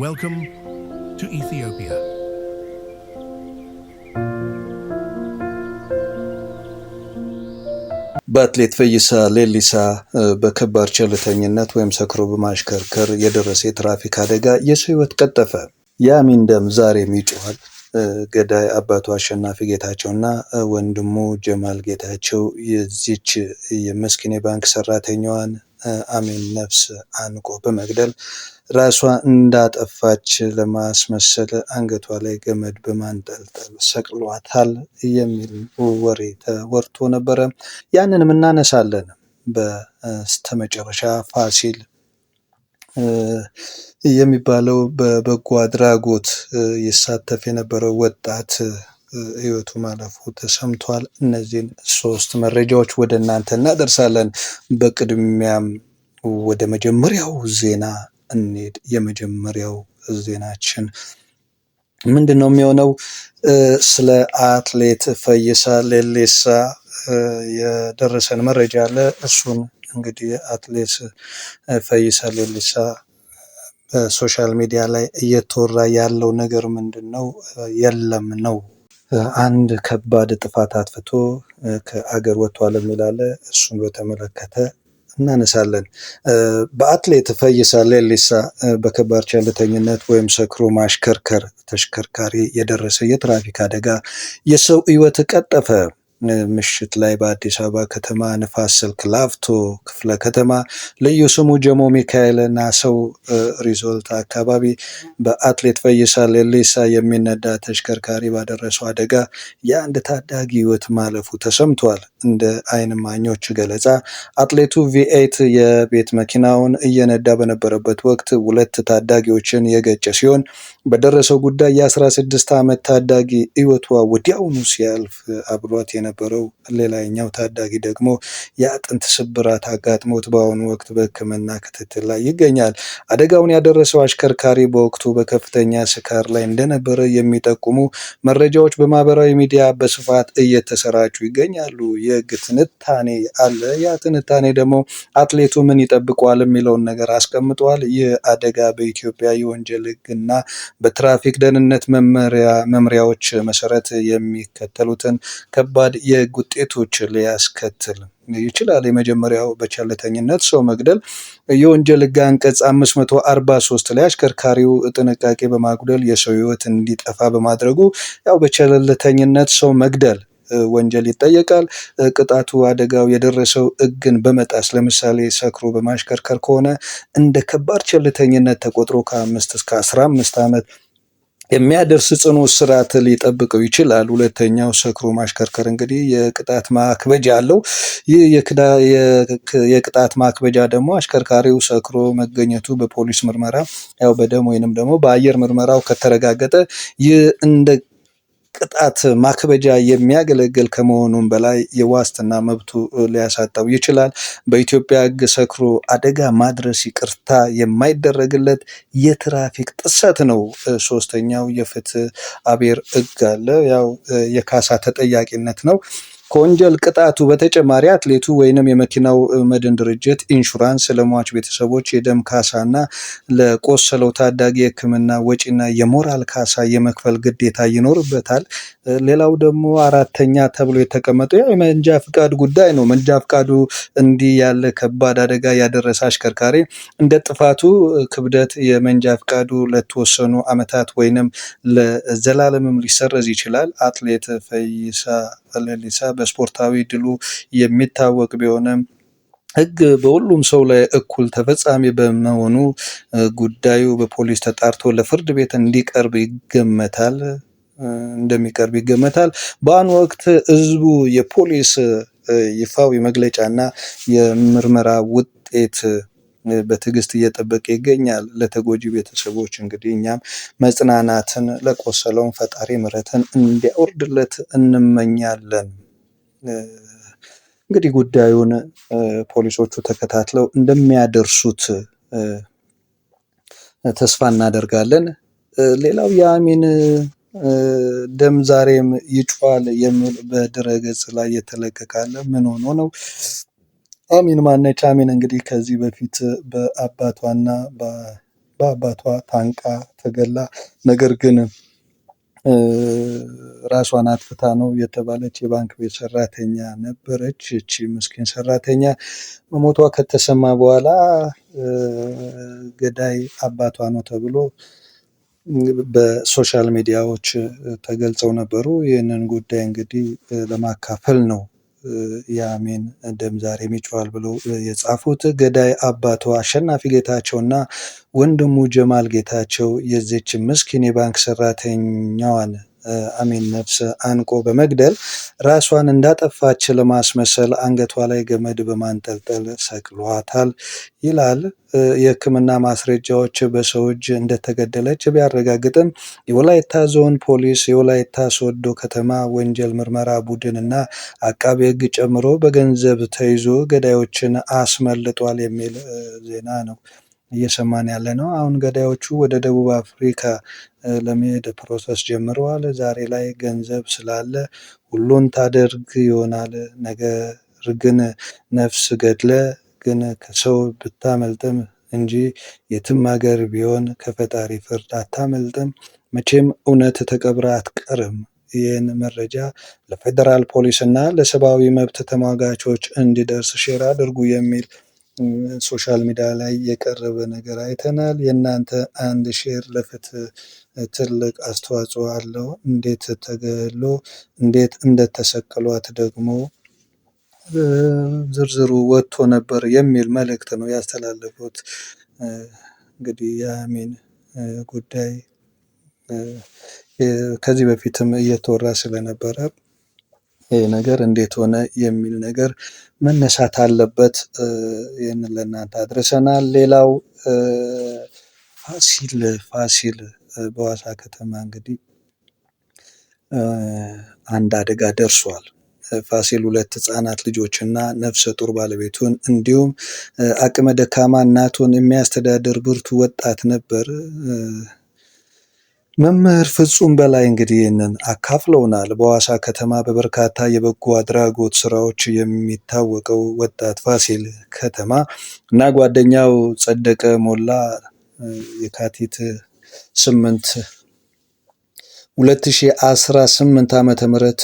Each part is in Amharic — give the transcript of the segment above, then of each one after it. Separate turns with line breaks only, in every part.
Welcome to Ethiopia.
በአትሌት ፈይሳ ሌሊሳ በከባድ ቸልተኝነት ወይም ሰክሮ በማሽከርከር የደረሰ የትራፊክ አደጋ የሰው ሕይወት ቀጠፈ። የአሚን ደም ዛሬም ይጮኻል። ገዳይ አባቱ አሸናፊ ጌታቸውና ወንድሙ ጀማል ጌታቸው የዚች የመስኪን የባንክ ሰራተኛዋን አሚን ነፍስ አንቆ በመግደል ራሷ እንዳጠፋች ለማስመሰል አንገቷ ላይ ገመድ በማንጠልጠል ሰቅሏታል የሚል ወሬ ተወርቶ ነበረ። ያንንም እናነሳለን። በስተመጨረሻ ፋሲል የሚባለው በበጎ አድራጎት ይሳተፍ የነበረው ወጣት ሕይወቱ ማለፉ ተሰምቷል። እነዚህን ሶስት መረጃዎች ወደ እናንተ እናደርሳለን። በቅድሚያም ወደ መጀመሪያው ዜና እንሂድ። የመጀመሪያው ዜናችን ምንድን ነው የሚሆነው? ስለ አትሌት ፈይሳ ሌሊሳ የደረሰን መረጃ አለ። እሱን እንግዲህ አትሌት ፈይሳ ሌሊሳ በሶሻል ሚዲያ ላይ እየተወራ ያለው ነገር ምንድን ነው? የለም ነው። አንድ ከባድ ጥፋት አጥፍቶ ከአገር ወጥቷል የሚል አለ። እሱን በተመለከተ እናነሳለን። በአትሌት ፈይሳ ሌሊሳ በከባድ ቸልተኝነት ወይም ሰክሮ ማሽከርከር ተሽከርካሪ የደረሰ የትራፊክ አደጋ የሰው ሕይወት ቀጠፈ። ምሽት ላይ በአዲስ አበባ ከተማ ንፋስ ስልክ ላፍቶ ክፍለ ከተማ ልዩ ስሙ ጀሞ ሚካኤል ናሰው ሪዞልት አካባቢ በአትሌት ፈይሳ ሌሊሳ የሚነዳ ተሽከርካሪ ባደረሰው አደጋ የአንድ ታዳጊ ሕይወት ማለፉ ተሰምቷል። እንደ ዓይን እማኞች ገለጻ አትሌቱ ቪኤት የቤት መኪናውን እየነዳ በነበረበት ወቅት ሁለት ታዳጊዎችን የገጨ ሲሆን በደረሰው ጉዳይ የ16 ዓመት ታዳጊ ሕይወቷ ወዲያውኑ ሲያልፍ አብሯት የነበረው ሌላኛው ታዳጊ ደግሞ የአጥንት ስብራት አጋጥሞት በአሁኑ ወቅት በሕክምና ክትትል ላይ ይገኛል። አደጋውን ያደረሰው አሽከርካሪ በወቅቱ በከፍተኛ ስካር ላይ እንደነበረ የሚጠቁሙ መረጃዎች በማህበራዊ ሚዲያ በስፋት እየተሰራጩ ይገኛሉ። የሕግ ትንታኔ አለ። ያ ትንታኔ ደግሞ አትሌቱ ምን ይጠብቀዋል የሚለውን ነገር አስቀምጧል። ይህ አደጋ በኢትዮጵያ የወንጀል ሕግና በትራፊክ ደህንነት መመሪያዎች መሰረት የሚከተሉትን ከባድ የሕግ ውጤቶች ሊያስከትል ይችላል። የመጀመሪያው በቸልተኝነት ሰው መግደል። የወንጀል ሕግ አንቀጽ 543 ላይ አሽከርካሪው ጥንቃቄ በማጉደል የሰው ሕይወት እንዲጠፋ በማድረጉ ያው በቸልተኝነት ሰው መግደል ወንጀል ይጠየቃል። ቅጣቱ አደጋው የደረሰው ሕግን በመጣስ ለምሳሌ ሰክሮ በማሽከርከር ከሆነ እንደ ከባድ ቸልተኝነት ተቆጥሮ ከ5 እስከ 15 ዓመት የሚያደርስ ጽኑ እስራት ሊጠብቀው ይችላል። ሁለተኛው ሰክሮ ማሽከርከር እንግዲህ የቅጣት ማክበጃ አለው። ይህ የቅጣት ማክበጃ ደግሞ አሽከርካሪው ሰክሮ መገኘቱ በፖሊስ ምርመራ ያው በደም ወይንም ደግሞ በአየር ምርመራው ከተረጋገጠ ይህ እንደ ቅጣት ማክበጃ የሚያገለግል ከመሆኑም በላይ የዋስትና መብቱ ሊያሳጣው ይችላል። በኢትዮጵያ ሕግ ሰክሮ አደጋ ማድረስ ይቅርታ የማይደረግለት የትራፊክ ጥሰት ነው። ሶስተኛው የፍትህ አብሔር ሕግ አለ። ያው የካሳ ተጠያቂነት ነው። ከወንጀል ቅጣቱ በተጨማሪ አትሌቱ ወይንም የመኪናው መድን ድርጅት ኢንሹራንስ ለሟች ቤተሰቦች የደም ካሳና ለቆሰለው ታዳጊ የሕክምና ወጪና የሞራል ካሳ የመክፈል ግዴታ ይኖርበታል። ሌላው ደግሞ አራተኛ ተብሎ የተቀመጠው ያው የመንጃ ፍቃድ ጉዳይ ነው። መንጃ ፍቃዱ እንዲህ ያለ ከባድ አደጋ ያደረሰ አሽከርካሪ እንደ ጥፋቱ ክብደት የመንጃ ፍቃዱ ለተወሰኑ ዓመታት ወይንም ለዘላለምም ሊሰረዝ ይችላል። አትሌት ፈይሳ ሌሊሳ በስፖርታዊ ድሉ የሚታወቅ ቢሆንም ሕግ በሁሉም ሰው ላይ እኩል ተፈጻሚ በመሆኑ ጉዳዩ በፖሊስ ተጣርቶ ለፍርድ ቤት እንደሚቀርብ ይገመታል። በአሁኑ ወቅት ሕዝቡ የፖሊስ ይፋዊ መግለጫና የምርመራ ውጤት በትዕግስት እየጠበቀ ይገኛል። ለተጎጂ ቤተሰቦች እንግዲህ እኛም መጽናናትን ለቆሰለውን ፈጣሪ ምሕረትን እንዲያወርድለት እንመኛለን። እንግዲህ ጉዳዩን ፖሊሶቹ ተከታትለው እንደሚያደርሱት ተስፋ እናደርጋለን። ሌላው የአሚን ደም ዛሬም ይጮሃል የሚል በድረገጽ ላይ የተለቀቀ አለ። ምን ሆኖ ነው? አሚን ማነች? አሚን እንግዲህ ከዚህ በፊት በአባቷና በአባቷ ታንቃ ተገላ ነገር ግን ራሷን አጥፍታ ነው የተባለች የባንክ ቤት ሰራተኛ ነበረች። እቺ ምስኪን ሰራተኛ መሞቷ ከተሰማ በኋላ ገዳይ አባቷ ነው ተብሎ በሶሻል ሚዲያዎች ተገልጸው ነበሩ። ይህንን ጉዳይ እንግዲህ ለማካፈል ነው የአሜን ደም ዛሬም ይጮሃል ብለው የጻፉት። ገዳይ አባቷ አሸናፊ ጌታቸውና ወንድሙ ጀማል ጌታቸው የዚች ምስኪን የባንክ ሰራተኛዋን አሜን ነፍስ አንቆ በመግደል ራሷን እንዳጠፋች ለማስመሰል አንገቷ ላይ ገመድ በማንጠልጠል ሰቅሏታል ይላል። የሕክምና ማስረጃዎች በሰው እጅ እንደተገደለች ቢያረጋግጥም የወላይታ ዞን ፖሊስ፣ የወላይታ ሶዶ ከተማ ወንጀል ምርመራ ቡድን እና አቃቤ ሕግ ጨምሮ በገንዘብ ተይዞ ገዳዮችን አስመልጧል የሚል ዜና ነው እየሰማን ያለ ነው። አሁን ገዳዮቹ ወደ ደቡብ አፍሪካ ለመሄድ ፕሮሰስ ጀምረዋል። ዛሬ ላይ ገንዘብ ስላለ ሁሉን ታደርግ ይሆናል። ነገር ግን ነፍስ ገድለ ግን ከሰው ብታመልጥም እንጂ የትም ሀገር ቢሆን ከፈጣሪ ፍርድ አታመልጥም። መቼም እውነት ተቀብራ አትቀርም። ይህን መረጃ ለፌዴራል ፖሊስ እና ለሰብአዊ መብት ተሟጋቾች እንዲደርስ ሼር አድርጉ የሚል ሶሻል ሚዲያ ላይ የቀረበ ነገር አይተናል። የእናንተ አንድ ሼር ለፍትህ ትልቅ አስተዋጽኦ አለው። እንዴት ተገሎ እንዴት እንደተሰቀሏት ደግሞ ዝርዝሩ ወጥቶ ነበር የሚል መልእክት ነው ያስተላለፉት። እንግዲህ የአሜን ጉዳይ ከዚህ በፊትም እየተወራ ስለነበረ ይህ ነገር እንዴት ሆነ የሚል ነገር መነሳት አለበት። ይህንን ለእናንተ አድርሰናል። ሌላው ፋሲል በሐዋሳ ከተማ እንግዲህ አንድ አደጋ ደርሷል። ፋሲል 2 ህጻናት ልጆችና ነፍሰ ጡር ባለቤቱን እንዲሁም አቅመ ደካማ እናቱን የሚያስተዳድር ብርቱ ወጣት ነበር። መምህር ፍጹም በላይ እንግዲህ ይህንን አካፍለውናል። በሐዋሳ ከተማ በበርካታ የበጎ አድራጎት ስራዎች የሚታወቀው ወጣት ፋሲል ከተማ እና ጓደኛው ጸደቀ ሞላ የካቲት 8 2018 ዓመተ ምህረት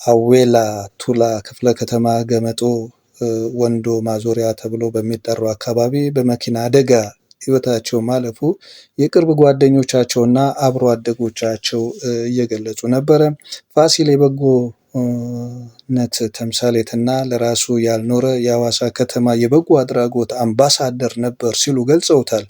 አዌላ ቱላ ክፍለ ከተማ ገመጦ ወንዶ ማዞሪያ ተብሎ በሚጠራው አካባቢ በመኪና አደጋ ህይወታቸው ማለፉ የቅርብ ጓደኞቻቸውና አብሮ አደጎቻቸው እየገለጹ ነበረ። ፋሲል የበጎነት ተምሳሌትና ለራሱ ያልኖረ የሐዋሳ ከተማ የበጎ አድራጎት አምባሳደር ነበር ሲሉ ገልጸውታል።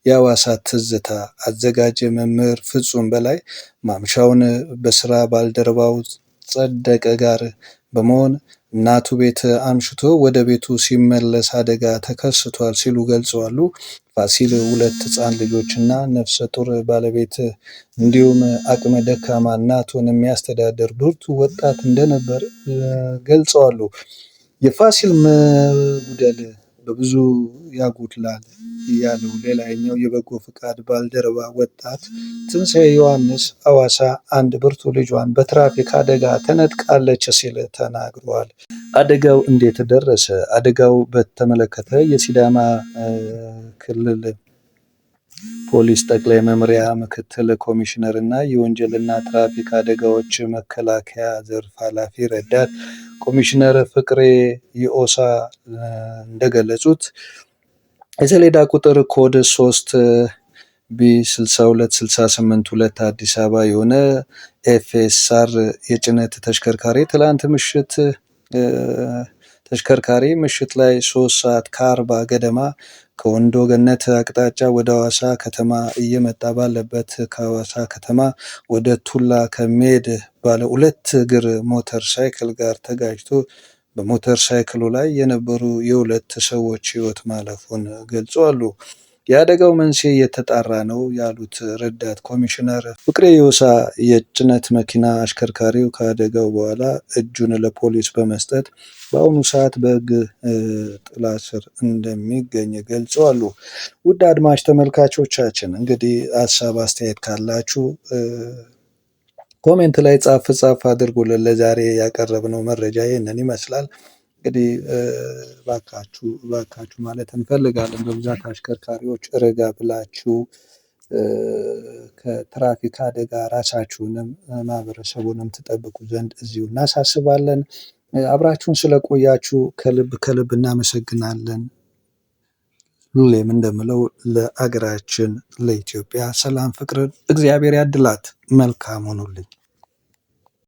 የሐዋሳ ትዝታ አዘጋጅ መምህር ፍጹም በላይ ማምሻውን በስራ ባልደረባው ጸደቀ ጋር በመሆን እናቱ ቤት አምሽቶ ወደ ቤቱ ሲመለስ አደጋ ተከስቷል ሲሉ ገልጸዋል። ፋሲል 2 ህፃን ልጆችና ነፍሰ ጡር ባለቤት እንዲሁም አቅመ ደካማ እናቱን የሚያስተዳድር ብርቱ ወጣት እንደነበር ገልጸዋል። የፋሲል መጉደል በብዙ ያጎድላል ያለው ሌላኛው የበጎ ፍቃድ ባልደረባ ወጣት ትንሣኤ ዮሐንስ ሐዋሳ አንድ ብርቱ ልጇን በትራፊክ አደጋ ተነጥቃለች ሲል ተናግሯል። አደጋው እንዴት ደረሰ? አደጋው በተመለከተ የሲዳማ ክልል ፖሊስ ጠቅላይ መምሪያ ምክትል ኮሚሽነር እና የወንጀልና ትራፊክ አደጋዎች መከላከያ ዘርፍ ኃላፊ ረዳት ኮሚሽነር ፍቅሬ ይኦሳ እንደገለጹት የሰሌዳ ቁጥር ኮድ 3 B62682 አዲስ አበባ የሆነ ኤፍኤስአር የጭነት ተሽከርካሪ ትላንት ምሽት ላይ 3 ሰዓት ከ40 ገደማ ከወንዶ ገነት አቅጣጫ ወደ ሐዋሳ ከተማ እየመጣ ባለበት ከሐዋሳ ከተማ ወደ ቱላ ከሚሄድ ባለ 2 እግር ሞተር ሳይክል ጋር ተጋጭቶ በሞተር ሳይክሉ ላይ የነበሩ የ2 ሰዎች ሕይወት ማለፉን ገልጸዋል። የአደጋው መንስኤ እየተጣራ ነው ያሉት ረዳት ኮሚሽነር ፍቅሬ ዮሳ የጭነት መኪና አሽከርካሪው ከአደጋው በኋላ እጁን ለፖሊስ በመስጠት በአሁኑ ሰዓት በሕግ ጥላ ስር እንደሚገኝ ገልጸዋል። ውድ አድማጭ ተመልካቾቻችን እንግዲህ ሀሳብ አስተያየት ካላችሁ ኮሜንት ላይ ጻፍ አድርጉልን። ለዛሬ ያቀረብነው መረጃ ይህንን ይመስላል። እንግዲህ እባካችሁ ማለት እንፈልጋለን። በብዛት አሽከርካሪዎች ረጋ ብላችሁ ከትራፊክ አደጋ ራሳችሁንም ማህበረሰቡንም ትጠብቁ ዘንድ እዚሁ እናሳስባለን። አብራችሁን ስለቆያችሁ ከልብ እናመሰግናለን። ሁሌም እንደምለው ለአገራችን ለኢትዮጵያ ሰላም፣ ፍቅርን እግዚአብሔር ያድላት። መልካም ሁኑልኝ።